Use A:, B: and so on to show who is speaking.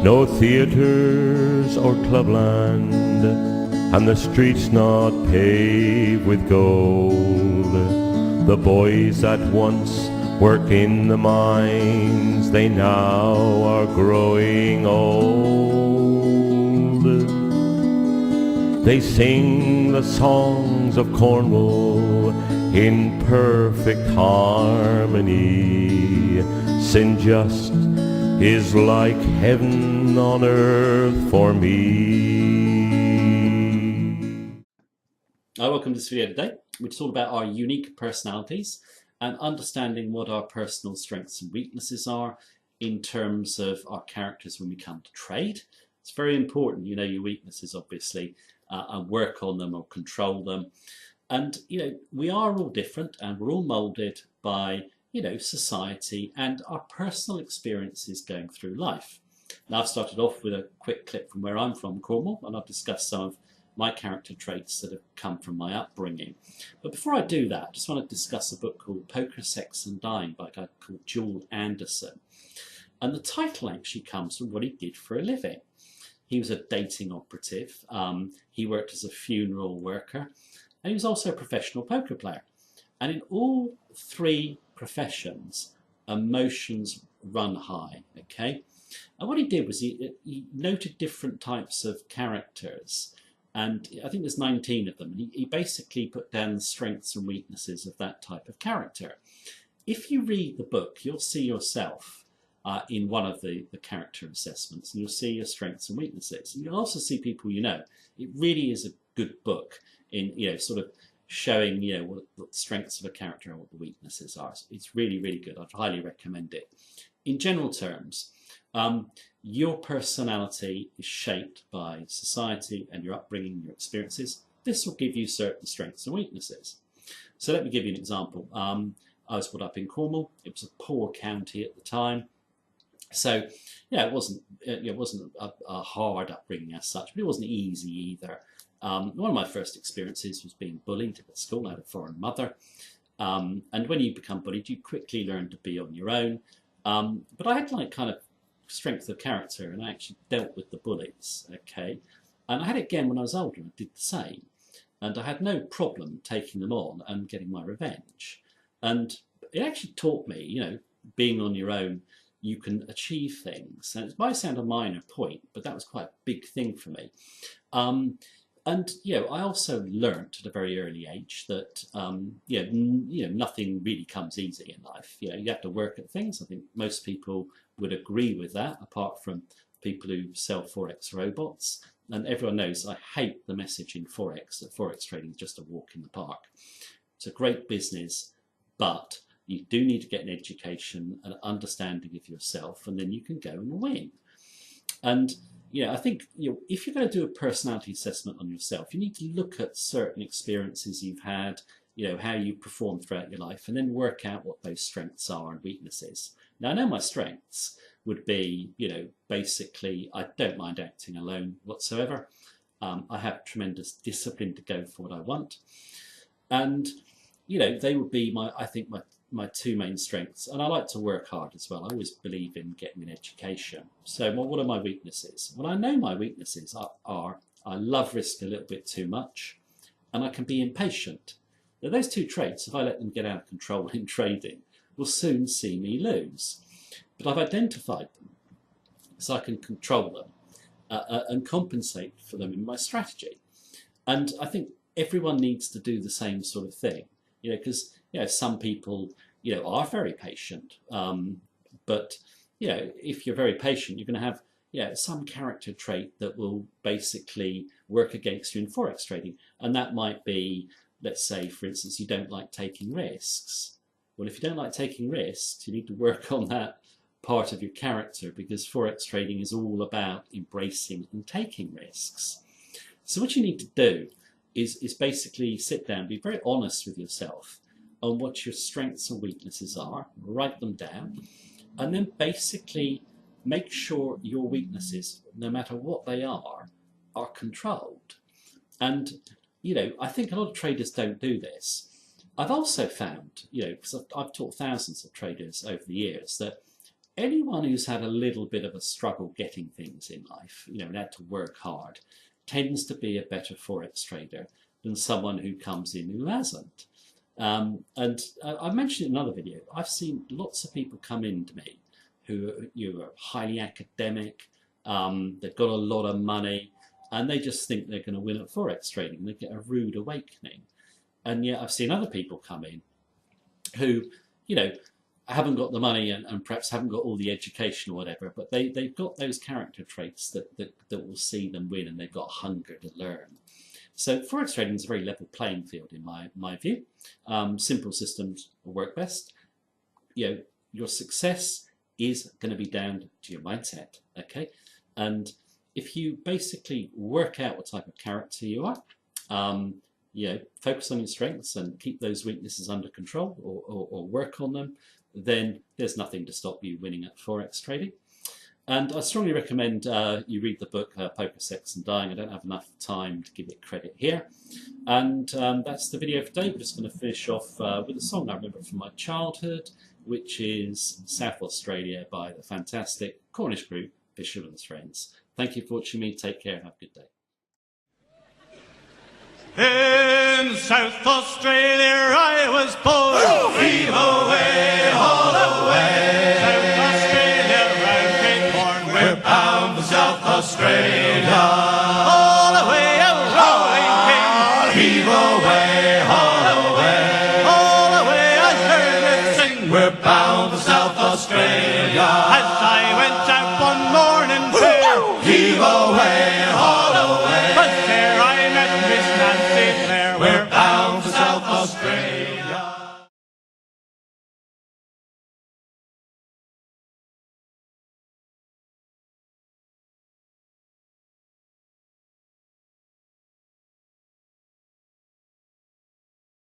A: No theatres or clubland, and the streets not paved with gold. The boys that once worked in the mines, they now are growing old. They sing the songs of Cornwall in perfect harmony. Sin just is like heaven on earth for me.
B: Welcome to this video today, which is all about our unique personalities and understanding what our personal strengths and weaknesses are in terms of our characters when we come to trade. It's very important you know your weaknesses, obviously, and work on them or control them. And we are all different, and we're all moulded by society and our personal experiences going through life. Now, I've started off with a quick clip from where I'm from, Cornwall, and I've discussed some of my character traits that have come from my upbringing. But before I do that, I just want to discuss a book called Poker, Sex and Dying by a guy called Joel Anderson. And the title actually comes from what he did for a living. He was a dating operative, he worked as a funeral worker, and he was also a professional poker player. And in all three professions, emotions run high, okay? And what he did was he noted different types of characters, and I think there's 19 of them. He basically put down the strengths and weaknesses of that type of character. If you read the book, you'll see yourself in one of the character assessments, and you'll see your strengths and weaknesses. And you'll also see people you know. It really is a good book in sort of showing what the strengths of a character and what the weaknesses are. It's really, really good. I'd highly recommend it. In general terms, your personality is shaped by society and your upbringing, your experiences. This will give you certain strengths and weaknesses. So let me give you an example. I was brought up in Cornwall. It was a poor county at the time. So it wasn't a hard upbringing as such, but it wasn't easy either. One of my first experiences was being bullied at school. I had a foreign mother. And when you become bullied, you quickly learn to be on your own. But I had kind of strength of character, and I actually dealt with the bullies, okay? And I had it again when I was older, and I did the same. And I had no problem taking them on and getting my revenge. And it actually taught me, being on your own, you can achieve things. And it might sound a minor point, but that was quite a big thing for me. And I also learnt at a very early age that nothing really comes easy in life. You have to work at things. I think most people would agree with that, apart from people who sell Forex robots. And everyone knows I hate the message in Forex that Forex trading is just a walk in the park. It's a great business, but you do need to get an education, an understanding of yourself, and then you can go and win. And I think if you're going to do a personality assessment on yourself, you need to look at certain experiences you've had, how you perform throughout your life, and then work out what those strengths are and weaknesses. Now, I know my strengths would be, basically, I don't mind acting alone whatsoever. I have tremendous discipline to go for what I want. And, they would be my two main strengths. And I like to work hard as well. I always believe in getting an education. So what are my weaknesses? Well, I know my weaknesses are I love risk a little bit too much, and I can be impatient. Now, those two traits, if I let them get out of control in trading, will soon see me lose. But I've identified them so I can control them and compensate for them in my strategy. And I think everyone needs to do the same sort of thing, because some people are very patient, but if you're very patient, you're going to have some character trait that will basically work against you in Forex trading. And that might be, let's say, for instance, you don't like taking risks. Well, if you don't like taking risks, you need to work on that part of your character, because Forex trading is all about embracing and taking risks. So what you need to do is basically sit down, be very honest with yourself on what your strengths and weaknesses are, write them down, and then basically make sure your weaknesses, no matter what they are controlled. And, I think a lot of traders don't do this. I've also found, because I've taught thousands of traders over the years, that anyone who's had a little bit of a struggle getting things in life, and had to work hard, tends to be a better Forex trader than someone who comes in who hasn't. And I mentioned in another video, I've seen lots of people come in to me who are highly academic, they've got a lot of money, and they just think they're going to win at Forex trading. They get a rude awakening. And yet I've seen other people come in who, haven't got the money and perhaps haven't got all the education or whatever, but they've got those character traits that will see them win, and they've got hunger to learn. So Forex trading is a very level playing field in my view. Simple systems work best. Your success is going to be down to your mindset, okay? And if you basically work out what type of character you are, focus on your strengths and keep those weaknesses under control, or work on them, then there's nothing to stop you winning at Forex trading. And I strongly recommend you read the book Poker, Sex and Dying. I don't have enough time to give it credit here. And that's the video for today. We're just going to finish off with a song I remember from my childhood, which is South Australia by the fantastic Cornish group Fisherman's Friends. Thank you for watching me. Take care and have a good day.
C: In South Australia I was born. Heave away, haul away. South Australia, round Cape Horn, we're bound for South Australia. All away, a rolling king. Heave away.